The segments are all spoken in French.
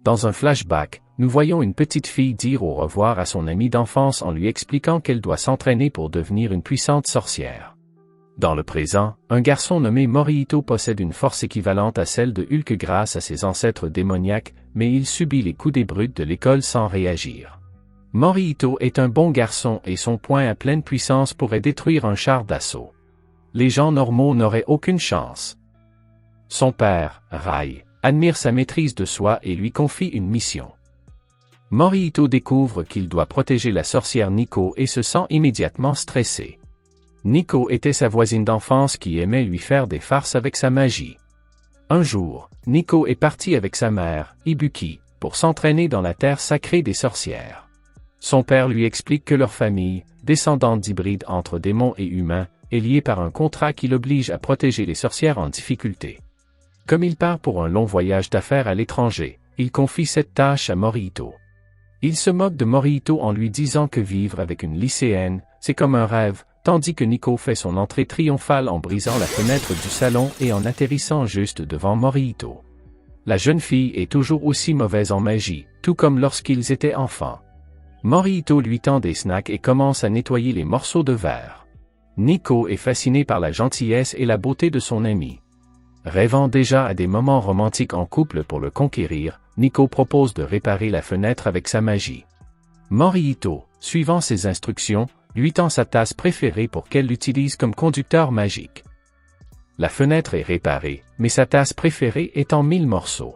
Dans un flashback, nous voyons une petite fille dire au revoir à son amie d'enfance en lui expliquant qu'elle doit s'entraîner pour devenir une puissante sorcière. Dans le présent, un garçon nommé Morihito possède une force équivalente à celle de Hulk grâce à ses ancêtres démoniaques, mais il subit les coups des brutes de l'école sans réagir. Morihito est un bon garçon et son poing à pleine puissance pourrait détruire un char d'assaut. Les gens normaux n'auraient aucune chance. Son père, Rai, admire sa maîtrise de soi et lui confie une mission. Morihito découvre qu'il doit protéger la sorcière Nico et se sent immédiatement stressé. Nico était sa voisine d'enfance qui aimait lui faire des farces avec sa magie. Un jour, Nico est parti avec sa mère, Ibuki, pour s'entraîner dans la terre sacrée des sorcières. Son père lui explique que leur famille, descendante d'hybrides entre démons et humains, est liée par un contrat qui l'oblige à protéger les sorcières en difficulté. Comme il part pour un long voyage d'affaires à l'étranger, il confie cette tâche à Morihito. Il se moque de Morihito en lui disant que vivre avec une lycéenne, c'est comme un rêve, tandis que Nico fait son entrée triomphale en brisant la fenêtre du salon et en atterrissant juste devant Morihito. La jeune fille est toujours aussi mauvaise en magie, tout comme lorsqu'ils étaient enfants. Morihito lui tend des snacks et commence à nettoyer les morceaux de verre. Nico est fasciné par la gentillesse et la beauté de son ami. Rêvant déjà à des moments romantiques en couple pour le conquérir, Nico propose de réparer la fenêtre avec sa magie. Morihito, suivant ses instructions, lui tend sa tasse préférée pour qu'elle l'utilise comme conducteur magique. La fenêtre est réparée, mais sa tasse préférée est en 1000 morceaux.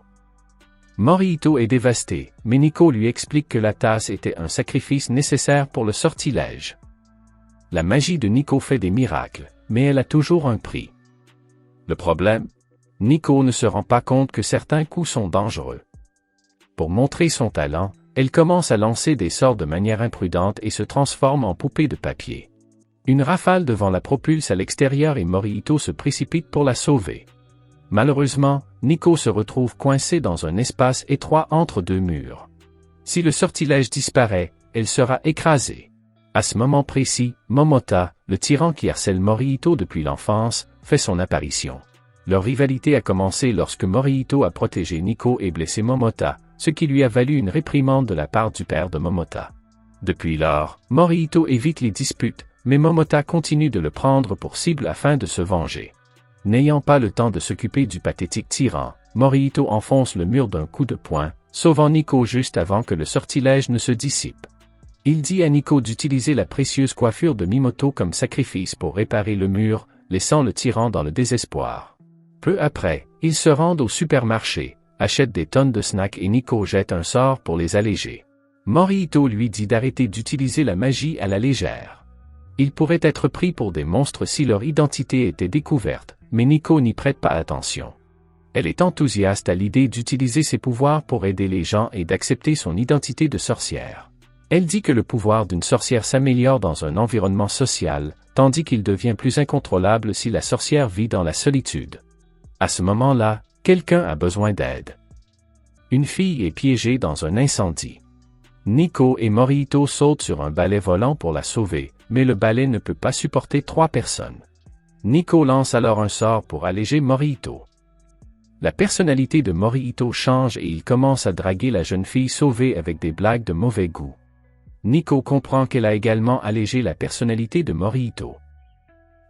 Morihito est dévasté, mais Nico lui explique que la tasse était un sacrifice nécessaire pour le sortilège. La magie de Nico fait des miracles, mais elle a toujours un prix. Le problème? Nico ne se rend pas compte que certains coups sont dangereux. Pour montrer son talent, elle commence à lancer des sorts de manière imprudente et se transforme en poupée de papier. Une rafale de vent la propulse à l'extérieur et Morihito se précipite pour la sauver. Malheureusement, Nico se retrouve coincé dans un espace étroit entre deux murs. Si le sortilège disparaît, elle sera écrasée. À ce moment précis, Momota, le tyran qui harcèle Morihito depuis l'enfance, fait son apparition. Leur rivalité a commencé lorsque Morihito a protégé Nico et blessé Momota, ce qui lui a valu une réprimande de la part du père de Momota. Depuis lors, Morihito évite les disputes, mais Momota continue de le prendre pour cible afin de se venger. N'ayant pas le temps de s'occuper du pathétique tyran, Morihito enfonce le mur d'un coup de poing, sauvant Nico juste avant que le sortilège ne se dissipe. Il dit à Nico d'utiliser la précieuse coiffure de Mimoto comme sacrifice pour réparer le mur, laissant le tyran dans le désespoir. Peu après, ils se rendent au supermarché, achètent des tonnes de snacks et Nico jette un sort pour les alléger. Morihito lui dit d'arrêter d'utiliser la magie à la légère. Ils pourraient être pris pour des monstres si leur identité était découverte, mais Nico n'y prête pas attention. Elle est enthousiaste à l'idée d'utiliser ses pouvoirs pour aider les gens et d'accepter son identité de sorcière. Elle dit que le pouvoir d'une sorcière s'améliore dans un environnement social, tandis qu'il devient plus incontrôlable si la sorcière vit dans la solitude. À ce moment-là, quelqu'un a besoin d'aide. Une fille est piégée dans un incendie. Nico et Morihito sautent sur un balai volant pour la sauver, mais le balai ne peut pas supporter 3 personnes. Nico lance alors un sort pour alléger Morihito. La personnalité de Morihito change et il commence à draguer la jeune fille sauvée avec des blagues de mauvais goût. Nico comprend qu'elle a également allégé la personnalité de Morihito.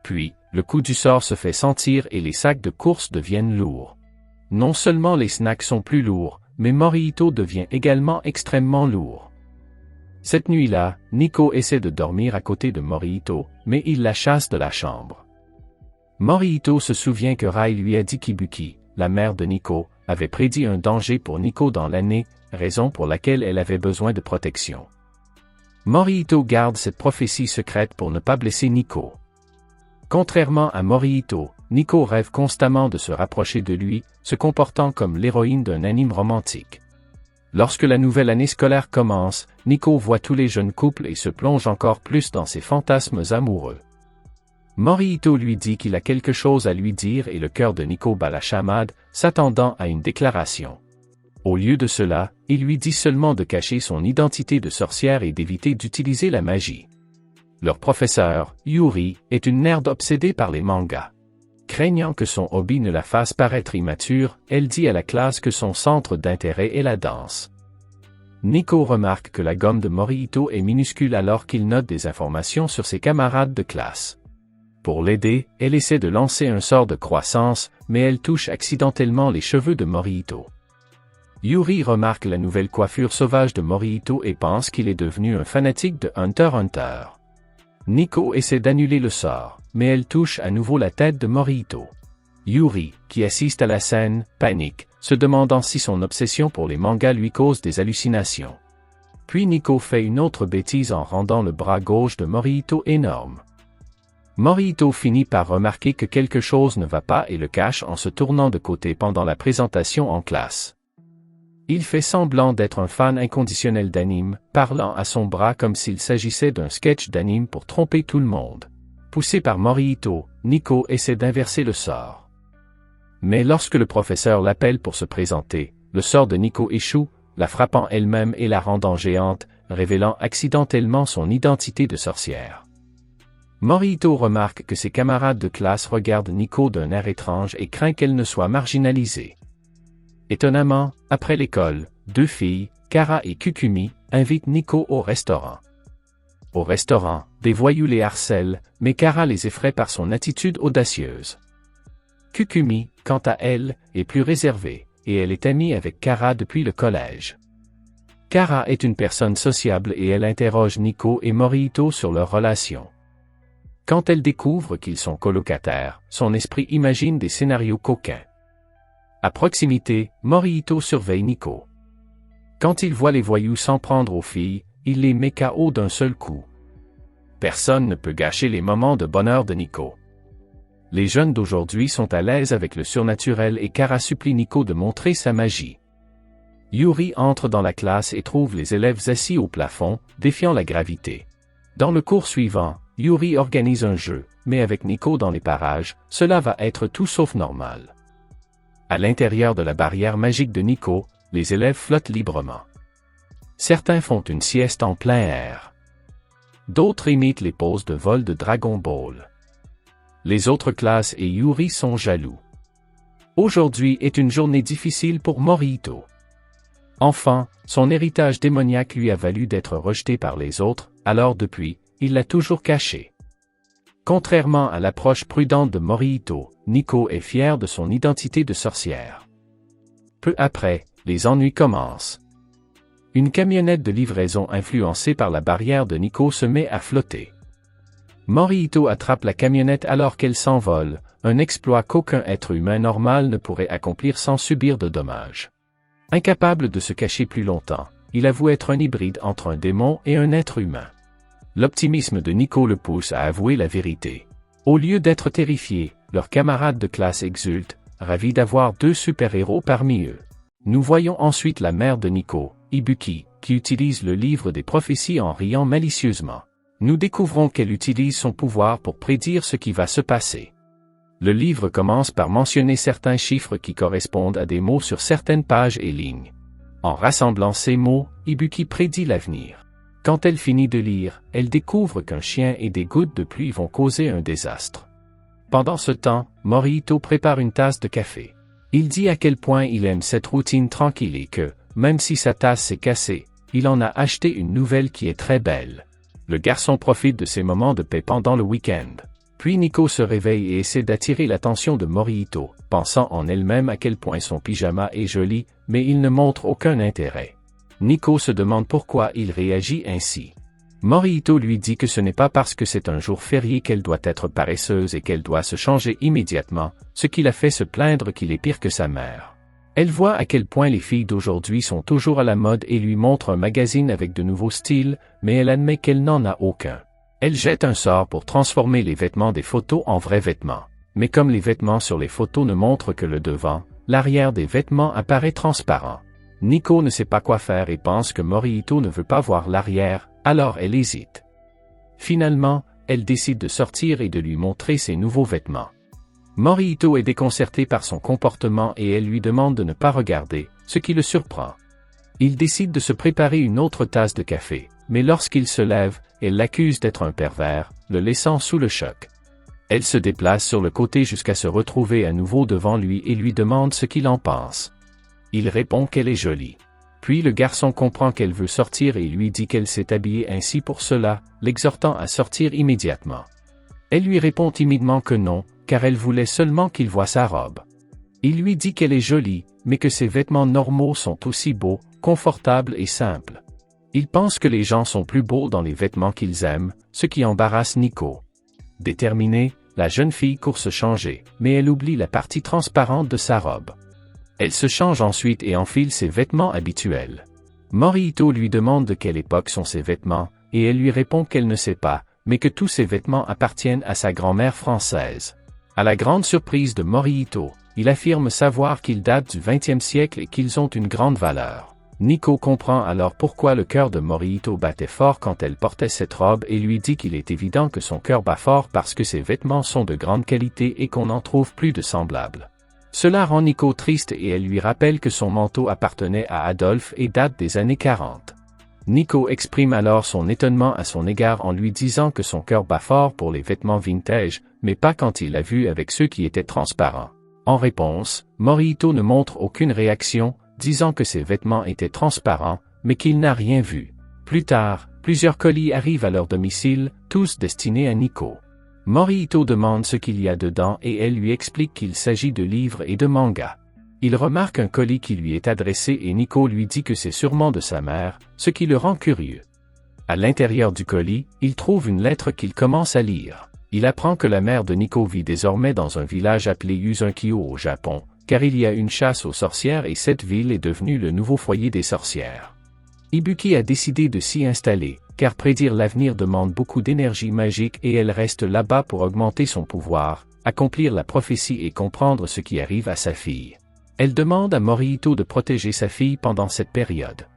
Puis, le coup du sort se fait sentir et les sacs de course deviennent lourds. Non seulement les snacks sont plus lourds, mais Morihito devient également extrêmement lourd. Cette nuit-là, Nico essaie de dormir à côté de Morihito, mais il la chasse de la chambre. Morihito se souvient que Rai lui a dit qu'Ibuki, la mère de Nico, avait prédit un danger pour Nico dans l'année, raison pour laquelle elle avait besoin de protection. Morihito garde cette prophétie secrète pour ne pas blesser Nico. Contrairement à Morihito, Nico rêve constamment de se rapprocher de lui, se comportant comme l'héroïne d'un anime romantique. Lorsque la nouvelle année scolaire commence, Nico voit tous les jeunes couples et se plonge encore plus dans ses fantasmes amoureux. Morihito lui dit qu'il a quelque chose à lui dire et le cœur de Nico bat la chamade, s'attendant à une déclaration. Au lieu de cela, il lui dit seulement de cacher son identité de sorcière et d'éviter d'utiliser la magie. Leur professeur, Yuri, est une nerd obsédée par les mangas. Craignant que son hobby ne la fasse paraître immature, elle dit à la classe que son centre d'intérêt est la danse. Nico remarque que la gomme de Morihito est minuscule alors qu'il note des informations sur ses camarades de classe. Pour l'aider, elle essaie de lancer un sort de croissance, mais elle touche accidentellement les cheveux de Morihito. Yuri remarque la nouvelle coiffure sauvage de Morihito et pense qu'il est devenu un fanatique de Hunter x Hunter. Nico essaie d'annuler le sort, mais elle touche à nouveau la tête de Morihito. Yuri, qui assiste à la scène, panique, se demandant si son obsession pour les mangas lui cause des hallucinations. Puis Nico fait une autre bêtise en rendant le bras gauche de Morihito énorme. Morihito finit par remarquer que quelque chose ne va pas et le cache en se tournant de côté pendant la présentation en classe. Il fait semblant d'être un fan inconditionnel d'anime, parlant à son bras comme s'il s'agissait d'un sketch d'anime pour tromper tout le monde. Poussé par Morihito, Nico essaie d'inverser le sort. Mais lorsque le professeur l'appelle pour se présenter, le sort de Nico échoue, la frappant elle-même et la rendant géante, révélant accidentellement son identité de sorcière. Morihito remarque que ses camarades de classe regardent Nico d'un air étrange et craint qu'elle ne soit marginalisée. Étonnamment, après l'école, deux filles, Kara et Kukumi, invitent Nico au restaurant. Au restaurant, des voyous les harcèlent, mais Kara les effraie par son attitude audacieuse. Kukumi, quant à elle, est plus réservée, et elle est amie avec Kara depuis le collège. Kara est une personne sociable et elle interroge Nico et Morihito sur leur relation. Quand elle découvre qu'ils sont colocataires, son esprit imagine des scénarios coquins. À proximité, Morihito surveille Nico. Quand il voit les voyous s'en prendre aux filles, il les met KO d'un seul coup. Personne ne peut gâcher les moments de bonheur de Nico. Les jeunes d'aujourd'hui sont à l'aise avec le surnaturel et Kara supplie Nico de montrer sa magie. Yuri entre dans la classe et trouve les élèves assis au plafond, défiant la gravité. Dans le cours suivant, Yuri organise un jeu, mais avec Nico dans les parages, cela va être tout sauf normal. À l'intérieur de la barrière magique de Nico, les élèves flottent librement. Certains font une sieste en plein air. D'autres imitent les poses de vol de Dragon Ball. Les autres classes et Yuri sont jaloux. Aujourd'hui est une journée difficile pour Morihito. Enfant, son héritage démoniaque lui a valu d'être rejeté par les autres, alors depuis, il l'a toujours caché. Contrairement à l'approche prudente de Morihito, Nico est fier de son identité de sorcière. Peu après, les ennuis commencent. Une camionnette de livraison influencée par la barrière de Nico se met à flotter. Morihito attrape la camionnette alors qu'elle s'envole, un exploit qu'aucun être humain normal ne pourrait accomplir sans subir de dommages. Incapable de se cacher plus longtemps, il avoue être un hybride entre un démon et un être humain. L'optimisme de Nico le pousse à avouer la vérité. Au lieu d'être terrifiés, leurs camarades de classe exultent, ravis d'avoir deux super-héros parmi eux. Nous voyons ensuite la mère de Nico, Ibuki, qui utilise le livre des prophéties en riant malicieusement. Nous découvrons qu'elle utilise son pouvoir pour prédire ce qui va se passer. Le livre commence par mentionner certains chiffres qui correspondent à des mots sur certaines pages et lignes. En rassemblant ces mots, Ibuki prédit l'avenir. Quand elle finit de lire, elle découvre qu'un chien et des gouttes de pluie vont causer un désastre. Pendant ce temps, Morihito prépare une tasse de café. Il dit à quel point il aime cette routine tranquille et que, même si sa tasse s'est cassée, il en a acheté une nouvelle qui est très belle. Le garçon profite de ces moments de paix pendant le week-end. Puis Nico se réveille et essaie d'attirer l'attention de Morihito, pensant en elle-même à quel point son pyjama est joli, mais il ne montre aucun intérêt. Nico se demande pourquoi il réagit ainsi. Morihito lui dit que ce n'est pas parce que c'est un jour férié qu'elle doit être paresseuse et qu'elle doit se changer immédiatement, ce qui la fait se plaindre qu'il est pire que sa mère. Elle voit à quel point les filles d'aujourd'hui sont toujours à la mode et lui montre un magazine avec de nouveaux styles, mais elle admet qu'elle n'en a aucun. Elle jette un sort pour transformer les vêtements des photos en vrais vêtements. Mais comme les vêtements sur les photos ne montrent que le devant, l'arrière des vêtements apparaît transparent. Nico ne sait pas quoi faire et pense que Morihito ne veut pas voir l'arrière, alors elle hésite. Finalement, elle décide de sortir et de lui montrer ses nouveaux vêtements. Morihito est déconcerté par son comportement et elle lui demande de ne pas regarder, ce qui le surprend. Il décide de se préparer une autre tasse de café, mais lorsqu'il se lève, elle l'accuse d'être un pervers, le laissant sous le choc. Elle se déplace sur le côté jusqu'à se retrouver à nouveau devant lui et lui demande ce qu'il en pense. Il répond qu'elle est jolie. Puis le garçon comprend qu'elle veut sortir et lui dit qu'elle s'est habillée ainsi pour cela, l'exhortant à sortir immédiatement. Elle lui répond timidement que non, car elle voulait seulement qu'il voie sa robe. Il lui dit qu'elle est jolie, mais que ses vêtements normaux sont aussi beaux, confortables et simples. Il pense que les gens sont plus beaux dans les vêtements qu'ils aiment, ce qui embarrasse Nico. Déterminée, la jeune fille court se changer, mais elle oublie la partie transparente de sa robe. Elle se change ensuite et enfile ses vêtements habituels. Morihito lui demande de quelle époque sont ses vêtements, et elle lui répond qu'elle ne sait pas, mais que tous ses vêtements appartiennent à sa grand-mère française. À la grande surprise de Morihito, il affirme savoir qu'ils datent du XXe siècle et qu'ils ont une grande valeur. Nico comprend alors pourquoi le cœur de Morihito battait fort quand elle portait cette robe et lui dit qu'il est évident que son cœur bat fort parce que ses vêtements sont de grande qualité et qu'on n'en trouve plus de semblables. Cela rend Nico triste et elle lui rappelle que son manteau appartenait à Adolphe et date des années 40. Nico exprime alors son étonnement à son égard en lui disant que son cœur bat fort pour les vêtements vintage, mais pas quand il l'a vu avec ceux qui étaient transparents. En réponse, Morihito ne montre aucune réaction, disant que ses vêtements étaient transparents, mais qu'il n'a rien vu. Plus tard, plusieurs colis arrivent à leur domicile, tous destinés à Nico. Morihito demande ce qu'il y a dedans et elle lui explique qu'il s'agit de livres et de mangas. Il remarque un colis qui lui est adressé et Nico lui dit que c'est sûrement de sa mère, ce qui le rend curieux. À l'intérieur du colis, il trouve une lettre qu'il commence à lire. Il apprend que la mère de Nico vit désormais dans un village appelé Uzunkyo au Japon, car il y a une chasse aux sorcières et cette ville est devenue le nouveau foyer des sorcières. Ibuki a décidé de s'y installer, car prédire l'avenir demande beaucoup d'énergie magique et elle reste là-bas pour augmenter son pouvoir, accomplir la prophétie et comprendre ce qui arrive à sa fille. Elle demande à Morihito de protéger sa fille pendant cette période.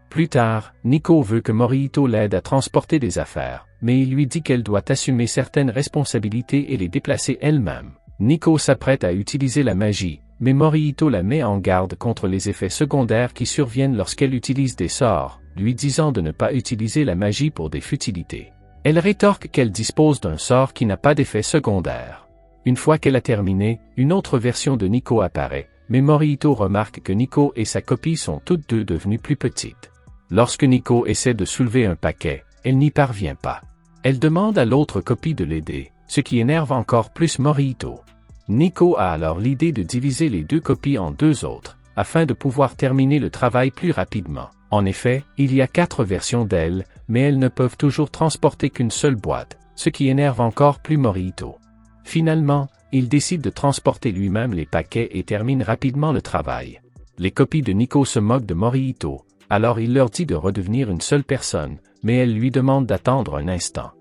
Plus tard, Nico veut que Morihito l'aide à transporter des affaires, mais il lui dit qu'elle doit assumer certaines responsabilités et les déplacer elle-même. Nico s'apprête à utiliser la magie, mais Morihito la met en garde contre les effets secondaires qui surviennent lorsqu'elle utilise des sorts, lui disant de ne pas utiliser la magie pour des futilités. Elle rétorque qu'elle dispose d'un sort qui n'a pas d'effet secondaire. Une fois qu'elle a terminé, une autre version de Nico apparaît, mais Morihito remarque que Nico et sa copie sont toutes deux devenues plus petites. Lorsque Nico essaie de soulever un paquet, elle n'y parvient pas. Elle demande à l'autre copie de l'aider, ce qui énerve encore plus Morihito. Nico a alors l'idée de diviser les deux copies en deux autres, afin de pouvoir terminer le travail plus rapidement. En effet, il y a 4 versions d'elle, mais elles ne peuvent toujours transporter qu'une seule boîte, ce qui énerve encore plus Morihito. Finalement, il décide de transporter lui-même les paquets et termine rapidement le travail. Les copies de Nico se moquent de Morihito, alors il leur dit de redevenir une seule personne, mais elles lui demandent d'attendre un instant.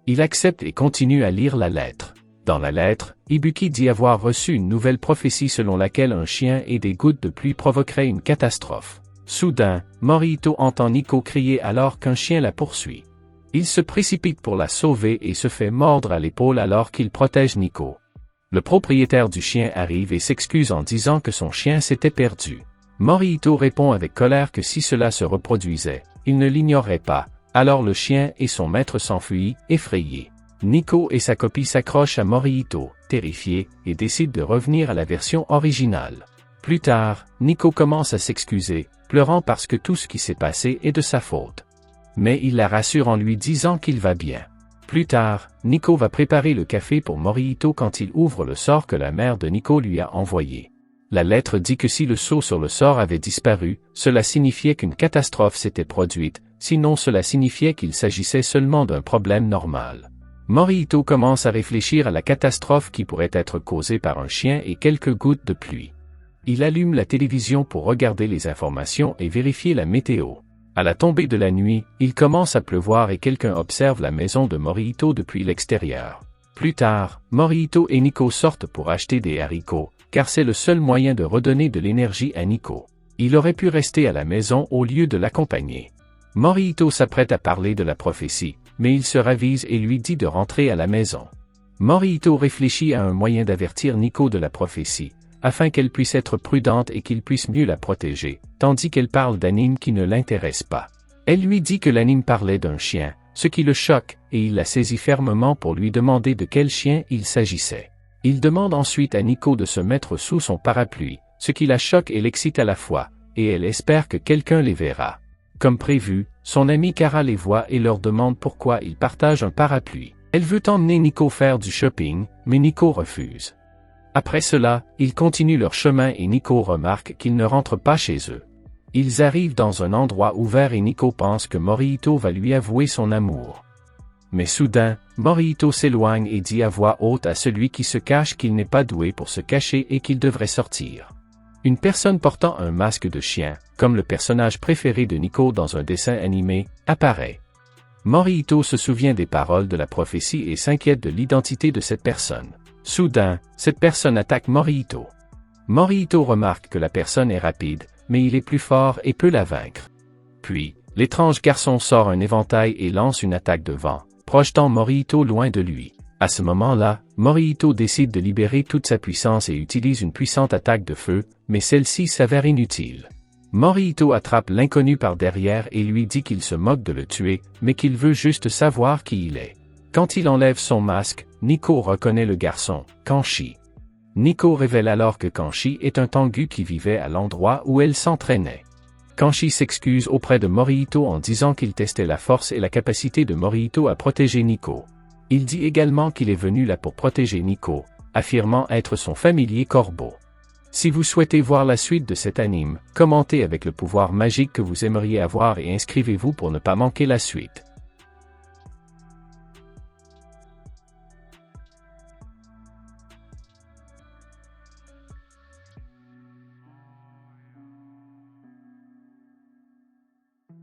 Il accepte et continue à lire la lettre. Dans la lettre, Ibuki dit avoir reçu une nouvelle prophétie selon laquelle un chien et des gouttes de pluie provoqueraient une catastrophe. Soudain, Morihito entend Nico crier alors qu'un chien la poursuit. Il se précipite pour la sauver et se fait mordre à l'épaule alors qu'il protège Nico. Le propriétaire du chien arrive et s'excuse en disant que son chien s'était perdu. Morihito répond avec colère que si cela se reproduisait, il ne l'ignorerait pas, alors le chien et son maître s'enfuient, effrayés. Nico et sa copie s'accrochent à Morihito, terrifiés, et décident de revenir à la version originale. Plus tard, Nico commence à s'excuser, pleurant parce que tout ce qui s'est passé est de sa faute. Mais il la rassure en lui disant qu'il va bien. Plus tard, Nico va préparer le café pour Morihito quand il ouvre le sort que la mère de Nico lui a envoyé. La lettre dit que si le sceau sur le sort avait disparu, cela signifiait qu'une catastrophe s'était produite, sinon cela signifiait qu'il s'agissait seulement d'un problème normal. Morihito commence à réfléchir à la catastrophe qui pourrait être causée par un chien et quelques gouttes de pluie. Il allume la télévision pour regarder les informations et vérifier la météo. À la tombée de la nuit, il commence à pleuvoir et quelqu'un observe la maison de Morihito depuis l'extérieur. Plus tard, Morihito et Nico sortent pour acheter des haricots, car c'est le seul moyen de redonner de l'énergie à Nico. Il aurait pu rester à la maison au lieu de l'accompagner. Morihito s'apprête à parler de la prophétie, mais il se ravise et lui dit de rentrer à la maison. Morihito réfléchit à un moyen d'avertir Nico de la prophétie, afin qu'elle puisse être prudente et qu'il puisse mieux la protéger, tandis qu'elle parle d'anime qui ne l'intéresse pas. Elle lui dit que l'anime parlait d'un chien, ce qui le choque, et il la saisit fermement pour lui demander de quel chien il s'agissait. Il demande ensuite à Nico de se mettre sous son parapluie, ce qui la choque et l'excite à la fois, et elle espère que quelqu'un les verra. Comme prévu, son amie Kara les voit et leur demande pourquoi ils partagent un parapluie. Elle veut emmener Nico faire du shopping, mais Nico refuse. Après cela, ils continuent leur chemin et Nico remarque qu'ils ne rentrent pas chez eux. Ils arrivent dans un endroit ouvert et Nico pense que Morihito va lui avouer son amour. Mais soudain, Morihito s'éloigne et dit à voix haute à celui qui se cache qu'il n'est pas doué pour se cacher et qu'il devrait sortir. Une personne portant un masque de chien, comme le personnage préféré de Nico dans un dessin animé, apparaît. Morihito se souvient des paroles de la prophétie et s'inquiète de l'identité de cette personne. Soudain, cette personne attaque Morihito. Morihito remarque que la personne est rapide, mais il est plus fort et peut la vaincre. Puis, l'étrange garçon sort un éventail et lance une attaque de vent, projetant Morihito loin de lui. À ce moment-là, Morihito décide de libérer toute sa puissance et utilise une puissante attaque de feu, mais celle-ci s'avère inutile. Morihito attrape l'inconnu par derrière et lui dit qu'il se moque de le tuer, mais qu'il veut juste savoir qui il est. Quand il enlève son masque, Nico reconnaît le garçon, Kanshi. Nico révèle alors que Kanshi est un tengu qui vivait à l'endroit où elle s'entraînait. Kanshi s'excuse auprès de Morihito en disant qu'il testait la force et la capacité de Morihito à protéger Nico. Il dit également qu'il est venu là pour protéger Nico, affirmant être son familier corbeau. Si vous souhaitez voir la suite de cet anime, commentez avec le pouvoir magique que vous aimeriez avoir et inscrivez-vous pour ne pas manquer la suite.